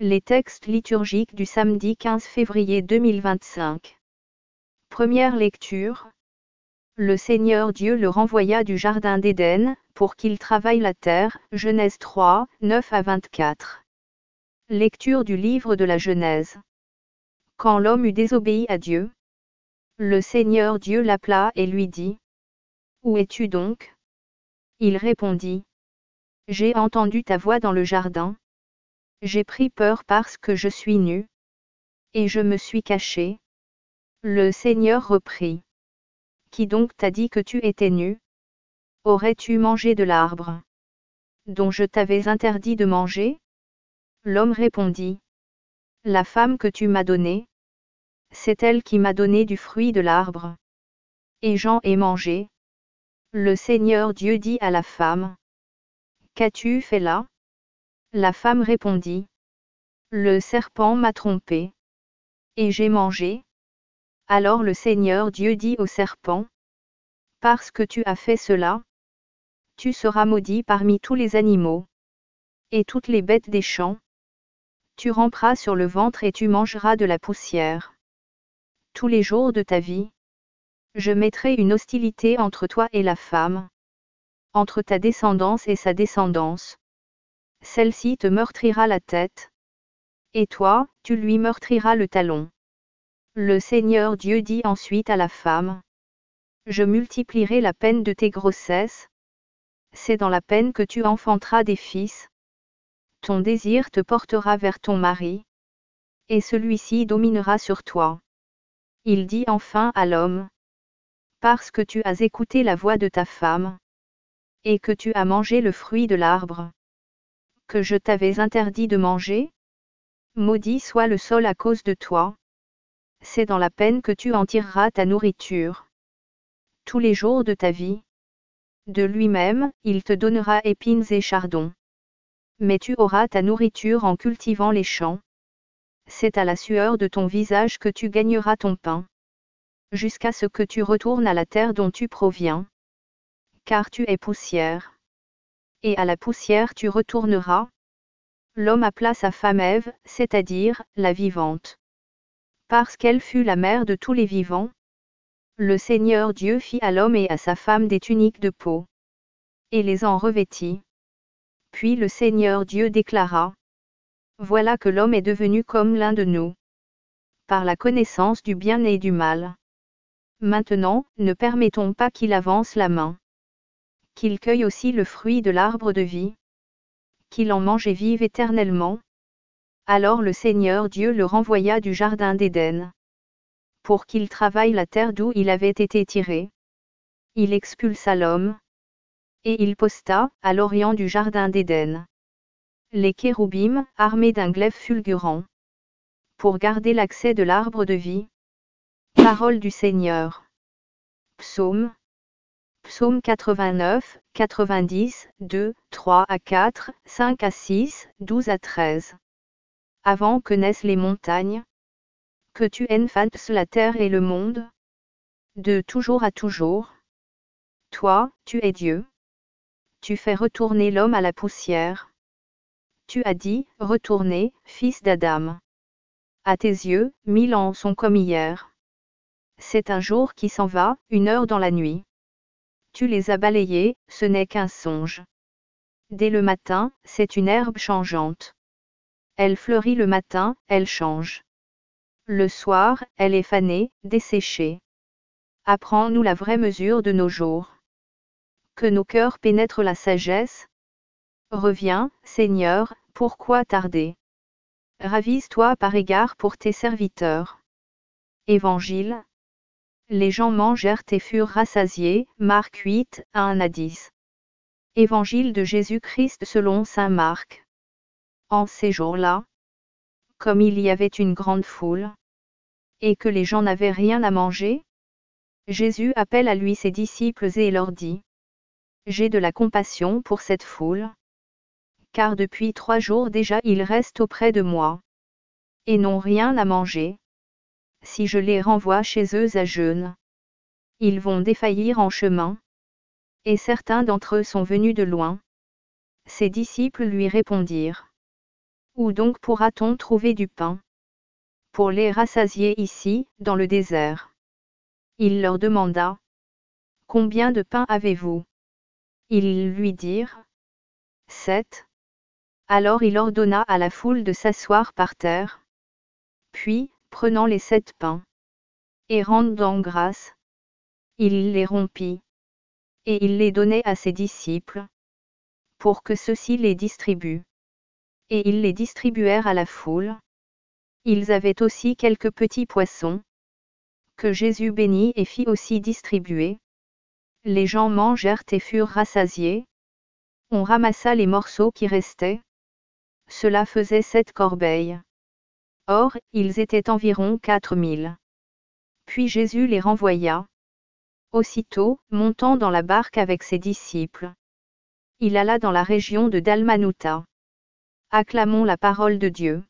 Les textes liturgiques du samedi 15 février 2025. Première lecture. Le Seigneur Dieu le renvoya du jardin d'Éden, pour qu'il travaille la terre. Genèse 3, 9 à 24. Lecture du livre de la Genèse. Quand l'homme eut désobéi à Dieu, le Seigneur Dieu l'appela et lui dit: Où es-tu donc? Il répondit: J'ai entendu ta voix dans le jardin. J'ai pris peur parce que je suis nu. Et je me suis caché. Le Seigneur reprit: Qui donc t'a dit que tu étais nu? Aurais-tu mangé de l'arbre dont je t'avais interdit de manger? L'homme répondit: La femme que tu m'as donnée, c'est elle qui m'a donné du fruit de l'arbre. Et j'en ai mangé. Le Seigneur Dieu dit à la femme: Qu'as-tu fait là? La femme répondit: Le serpent m'a trompée. Et j'ai mangé. Alors le Seigneur Dieu dit au serpent: Parce que tu as fait cela, tu seras maudit parmi tous les animaux. Et toutes les bêtes des champs. Tu ramperas sur le ventre et tu mangeras de la poussière. Tous les jours de ta vie. Je mettrai une hostilité entre toi et la femme. Entre ta descendance et sa descendance. Celle-ci te meurtrira la tête. Et toi, tu lui meurtriras le talon. Le Seigneur Dieu dit ensuite à la femme: Je multiplierai la peine de tes grossesses. C'est dans la peine que tu enfanteras des fils. Ton désir te portera vers ton mari. Et celui-ci dominera sur toi. Il dit enfin à l'homme: Parce que tu as écouté la voix de ta femme. Et que tu as mangé le fruit de l'arbre que je t'avais interdit de manger. Maudit soit le sol à cause de toi. C'est dans la peine que tu en tireras ta nourriture. Tous les jours de ta vie. De lui-même, il te donnera épines et chardons. Mais tu auras ta nourriture en cultivant les champs. C'est à la sueur de ton visage que tu gagneras ton pain. Jusqu'à ce que tu retournes à la terre dont tu proviens. Car tu es poussière. Et à la poussière tu retourneras. L'homme appela sa femme Ève, c'est-à-dire, la vivante. Parce qu'elle fut la mère de tous les vivants. Le Seigneur Dieu fit à l'homme et à sa femme des tuniques de peau. Et les en revêtit. Puis le Seigneur Dieu déclara: Voilà que l'homme est devenu comme l'un de nous. Par la connaissance du bien et du mal. Maintenant, ne permettons pas qu'il avance la main. Qu'il cueille aussi le fruit de l'arbre de vie. Qu'il en mange et vive éternellement. Alors le Seigneur Dieu le renvoya du jardin d'Éden. Pour qu'il travaille la terre d'où il avait été tiré. Il expulsa l'homme. Et il posta, à l'orient du jardin d'Éden, les kéroubim, armés d'un glaive fulgurant. Pour garder l'accès de l'arbre de vie. Parole du Seigneur. Psaume. Psaume 89, 90, 2, 3 à 4, 5 à 6, 12 à 13. Avant que naissent les montagnes. Que tu enfantes la terre et le monde. De toujours à toujours. Toi, tu es Dieu. Tu fais retourner l'homme à la poussière. Tu as dit, retournez, fils d'Adam. À tes yeux, 1000 ans sont comme hier. C'est un jour qui s'en va, une heure dans la nuit. Tu les as balayés, ce n'est qu'un songe. Dès le matin, c'est une herbe changeante. Elle fleurit le matin, elle change. Le soir, elle est fanée, desséchée. Apprends-nous la vraie mesure de nos jours. Que nos cœurs pénètrent la sagesse. Reviens, Seigneur, pourquoi tarder? Ravise-toi par égard pour tes serviteurs. Évangile. Les gens mangèrent et furent rassasiés, Marc 8, 1 à 10. Évangile de Jésus-Christ selon saint Marc. En ces jours-là, comme il y avait une grande foule, et que les gens n'avaient rien à manger, Jésus appelle à lui ses disciples et leur dit: J'ai de la compassion pour cette foule. Car depuis 3 jours déjà ils restent auprès de moi. Et n'ont rien à manger. Si je les renvoie chez eux à jeûne, ils vont défaillir en chemin. Et certains d'entre eux sont venus de loin. Ses disciples lui répondirent: Où donc pourra-t-on trouver du pain pour les rassasier ici, dans le désert? Il leur demanda. Combien de pain avez-vous? Ils lui dirent. 7. Alors il ordonna à la foule de s'asseoir par terre. Puis, prenant les 7 pains, et rendant grâce, il les rompit, et il les donnait à ses disciples, pour que ceux-ci les distribuent. Et ils les distribuèrent à la foule. Ils avaient aussi quelques petits poissons, que Jésus bénit et fit aussi distribuer. Les gens mangèrent et furent rassasiés. On ramassa les morceaux qui restaient. Cela faisait 7 corbeilles. Or, ils étaient environ 4000. Puis Jésus les renvoya. Aussitôt, montant dans la barque avec ses disciples, il alla dans la région de Dalmanuta. Acclamons la parole de Dieu.